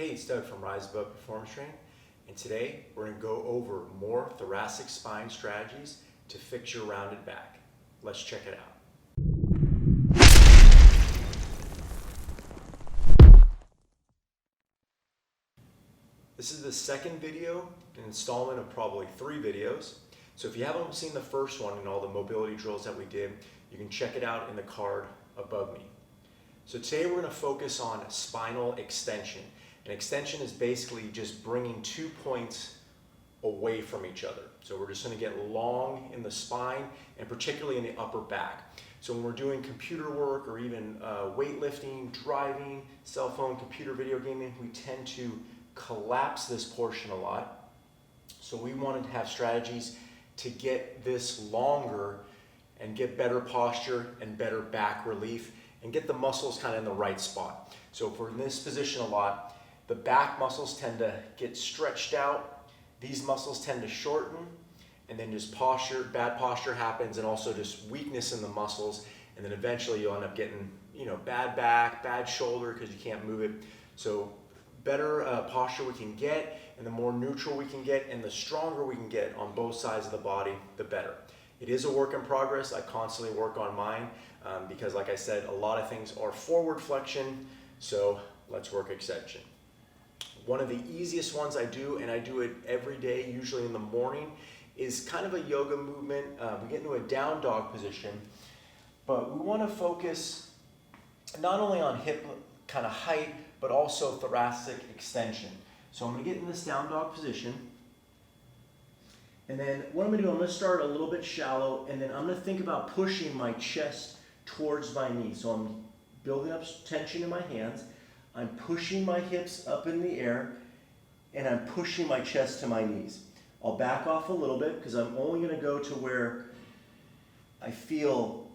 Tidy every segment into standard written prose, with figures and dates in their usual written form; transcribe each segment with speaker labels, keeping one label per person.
Speaker 1: Hey, it's Doug from Rise Above Performance Training, and today we're going to go over more thoracic spine strategies to fix your rounded back. Let's check it out. This is the second video, an installment of probably 3 videos. So if you haven't seen the first one and all the mobility drills that we did, you can check it out in the card above me. So today we're going to focus on spinal extension. An extension is basically just bringing 2 points away from each other. So we're just going to get long in the spine and particularly in the upper back. So when we're doing computer work or even weightlifting, driving, cell phone, computer, video gaming, we tend to collapse this portion a lot. So we wanted to have strategies to get this longer and get better posture and better back relief and get the muscles kind of in the right spot. So if we're in this position a lot, the back muscles tend to get stretched out, these muscles tend to shorten, and then just bad posture happens, and also just weakness in the muscles, and then eventually you'll end up getting, bad back, bad shoulder because you can't move it. So better posture we can get, and the more neutral we can get, and the stronger we can get on both sides of the body, the better. It is a work in progress. I constantly work on mine because, like I said, a lot of things are forward flexion, so let's work extension. One of the easiest ones I do, and I do it every day, usually in the morning, is kind of a yoga movement. We get into a down dog position, but we want to focus not only on hip kind of height, but also thoracic extension. So I'm going to get in this down dog position, and then what I'm going to do, I'm going to start a little bit shallow, and then I'm going to think about pushing my chest towards my knees. So I'm building up tension in my hands. I'm pushing my hips up in the air, and I'm pushing my chest to my knees. I'll back off a little bit because I'm only going to go to where I feel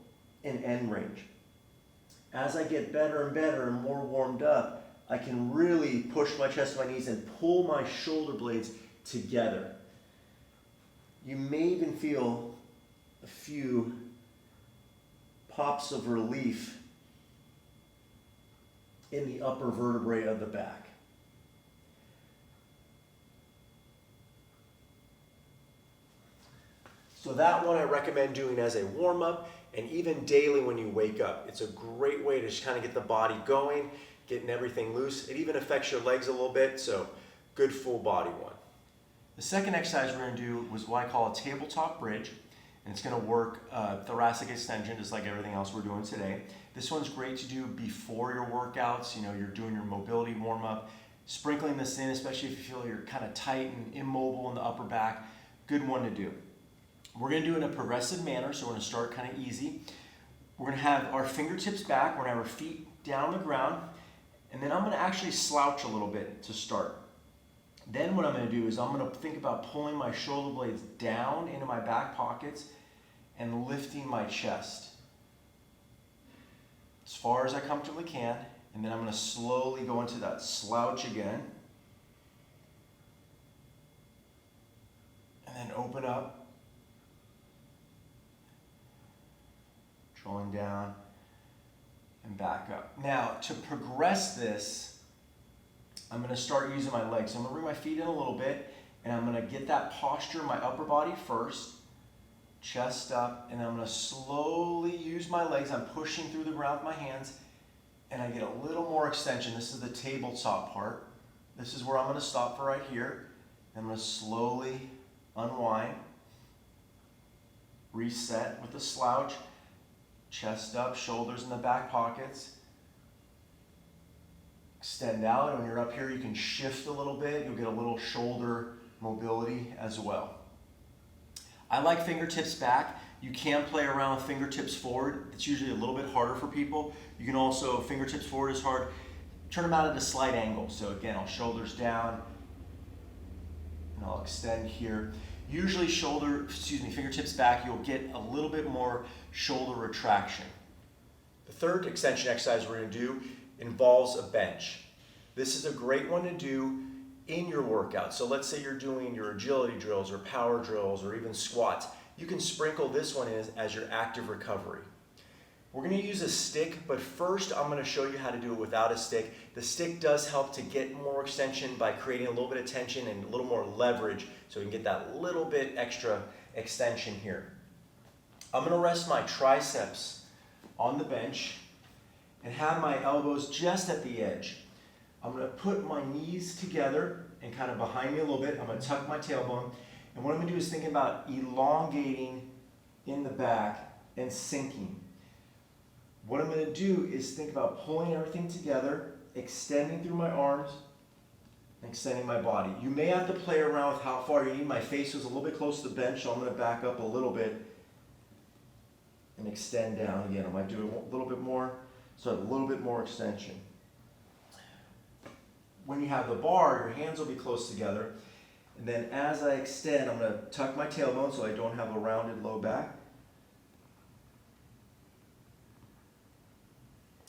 Speaker 1: an end range. As I get better and better and more warmed up, I can really push my chest to my knees and pull my shoulder blades together. You may even feel a few pops of relief in the upper vertebrae of the back. So that one I recommend doing as a warm-up and even daily when you wake up. It's a great way to just kind of get the body going, getting everything loose. It even affects your legs a little bit, so good full body one. The second exercise we're going to do was what I call a tabletop bridge, and it's going to work thoracic extension just like everything else we're doing today. This one's great to do before your workouts. You're doing your mobility warm-up, sprinkling this in, especially if you feel you're kind of tight and immobile in the upper back. Good one to do. We're going to do it in a progressive manner, so we're going to start kind of easy. We're going to have our fingertips back, we're going to have our feet down on the ground, and then I'm going to actually slouch a little bit to start. Then what I'm going to do is I'm going to think about pulling my shoulder blades down into my back pockets and lifting my chest as far as I comfortably can, and then I'm going to slowly go into that slouch again, and then open up, drawing down and back up. Now, to progress this, I'm going to start using my legs. So I'm going to bring my feet in a little bit, and I'm going to get that posture in my upper body first, chest up, and I'm going to slowly use my legs. I'm pushing through the ground with my hands, and I get a little more extension. This is the tabletop part. This is where I'm going to stop for right here. I'm going to slowly unwind, reset with the slouch, chest up, shoulders in the back pockets. Extend out, and when you're up here, you can shift a little bit. You'll get a little shoulder mobility as well. I like fingertips back. You can play around with fingertips forward. It's usually a little bit harder for people. You can also, fingertips forward is hard. Turn them out at a slight angle. So again, I'll shoulders down, and I'll extend here. Usually fingertips back, you'll get a little bit more shoulder retraction. The third extension exercise we're going to do involves a bench. This is a great one to do in your workout. So let's say you're doing your agility drills or power drills or even squats. You can sprinkle this one in as your active recovery. We're going to use a stick, but first I'm going to show you how to do it without a stick. The stick does help to get more extension by creating a little bit of tension and a little more leverage, so we can get that little bit extra extension here. I'm going to rest my triceps on the bench and have my elbows just at the edge. I'm going to put my knees together and kind of behind me a little bit. I'm going to tuck my tailbone. And what I'm going to do is think about elongating in the back and sinking. What I'm going to do is think about pulling everything together, extending through my arms, and extending my body. You may have to play around with how far you need. My face was a little bit close to the bench, so I'm going to back up a little bit and extend down again. I might do a little bit more, so a little bit more extension. When you have the bar, your hands will be close together. And then as I extend, I'm going to tuck my tailbone so I don't have a rounded low back.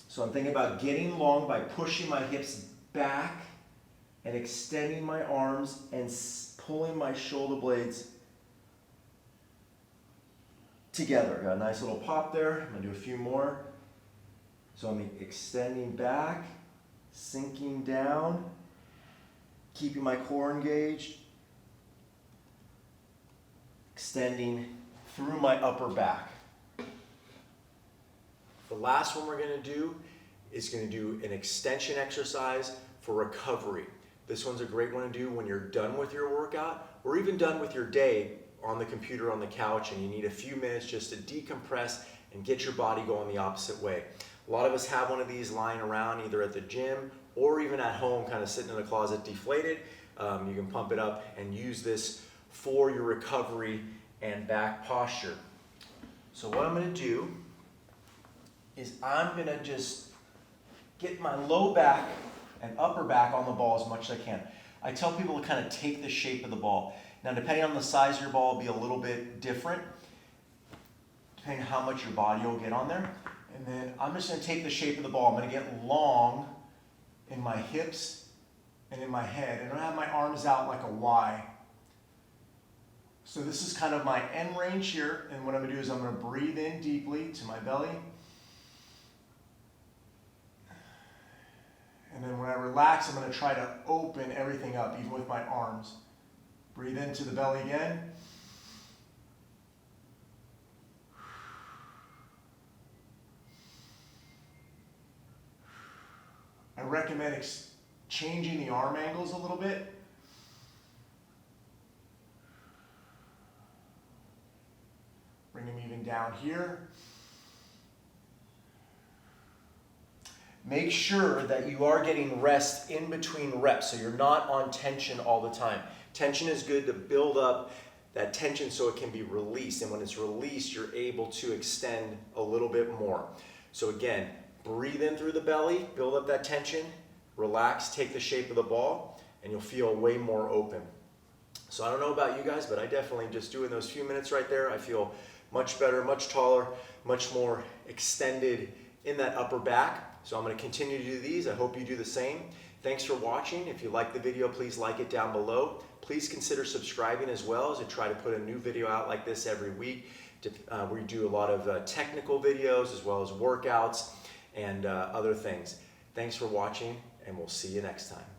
Speaker 1: So I'm thinking about getting long by pushing my hips back and extending my arms and pulling my shoulder blades together. Got a nice little pop there. I'm going to do a few more. So I'm extending back, sinking down, keeping my core engaged, extending through my upper back. The last one we're going to do is going to do an extension exercise for recovery. This one's a great one to do when you're done with your workout or even done with your day on the computer on the couch and you need a few minutes just to decompress and get your body going the opposite way. A lot of us have one of these lying around either at the gym or even at home, kind of sitting in the closet deflated. You can pump it up and use this for your recovery and back posture. So what I'm going to do is I'm going to just get my low back and upper back on the ball as much as I can. I tell people to kind of take the shape of the ball. Now, depending on the size of your ball, it'll be a little bit different, depending on how much your body will get on there. And then I'm just going to take the shape of the ball. I'm going to get long in my hips and in my head. And I'm going to have my arms out like a Y. So this is kind of my end range here. And what I'm going to do is I'm going to breathe in deeply to my belly. And then when I relax, I'm going to try to open everything up, even with my arms. Breathe into the belly again. I recommend changing the arm angles a little bit. Bring them even down here. Make sure that you are getting rest in between reps, so you're not on tension all the time. Tension is good to build up that tension so it can be released, and when it's released, you're able to extend a little bit more. So again, breathe in through the belly, build up that tension, relax, take the shape of the ball, and you'll feel way more open. So I don't know about you guys, but I definitely just doing those few minutes right there, I feel much better, much taller, much more extended in that upper back. So I'm going to continue to do these. I hope you do the same. Thanks for watching. If you like the video, please like it down below. Please consider subscribing as well, as I try to put a new video out like this every week. We do a lot of technical videos as well as workouts and other things. Thanks for watching, and we'll see you next time.